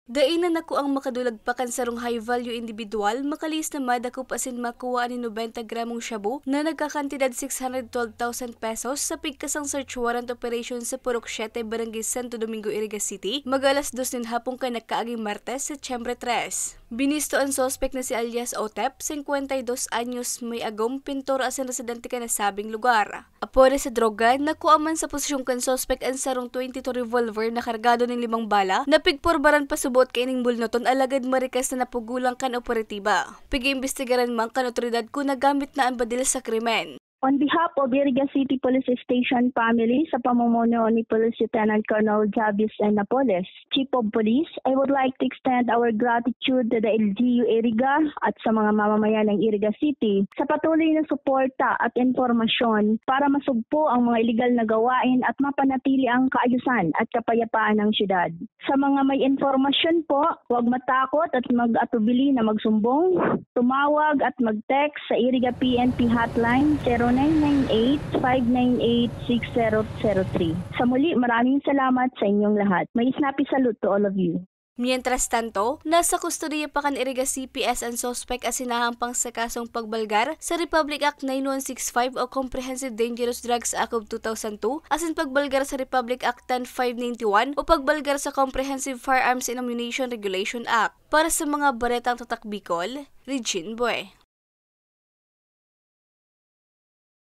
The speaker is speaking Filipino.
Dainan ako ang makadulagpakan sarong high-value individual, makalis na madako pasin makuha ni 90 gramong shabu na nagkakantidad 612,000 pesos sa pigkasang search warrant operation sa Purok 7, Barangay Santo Domingo, Iriga City, mag-alas 2 ng hapong kay nagkaaging Martes, Setyembre 3. Binisto ang sospek na si alias Otep, 52 anyos, may agom, pintor asin residente ka na sabing lugar. Apore sa droga, nakuha man sa posisyong kan sospek ang sarong 22 revolver na kargado ng 5 bala na pigporbaran pasubot kay ining bulnoton alagad marikas na napugulang kan operatiba. Pig-imbestigaran man kan otoridad kung nagamit na ang badil sa krimen. On behalf of Iriga City Police Station family sa pamumuno ni Police Lieutenant Colonel Javis N. Napoles, Chief of Police, I would like to extend our gratitude to the LGU Iriga at sa mga mamamayan ng Iriga City sa patuloy na suporta at informasyon para masugpo ang mga iligal na gawain at mapanatili ang kaayusan at kapayapaan ng syudad. Sa mga may informasyon po, huwag matakot at mag-atubili na magsumbong, tumawag at mag-text sa Iriga PNP hotline 0998-598-6003. Sa muli, maraming salamat sa inyong lahat. May snappy salute to all of you. Mientras tanto, nasa kustodiya pa kan Iriga CPS ang sospek asinahang pang sa kasong pagbalgar sa Republic Act 9165 o Comprehensive Dangerous Drugs Act of 2002 asin pagbalgar sa Republic Act 10591 o pagbalgar sa Comprehensive Firearms and Ammunition Regulation Act. Para sa mga baretang tatak Bicol, Regine Boy.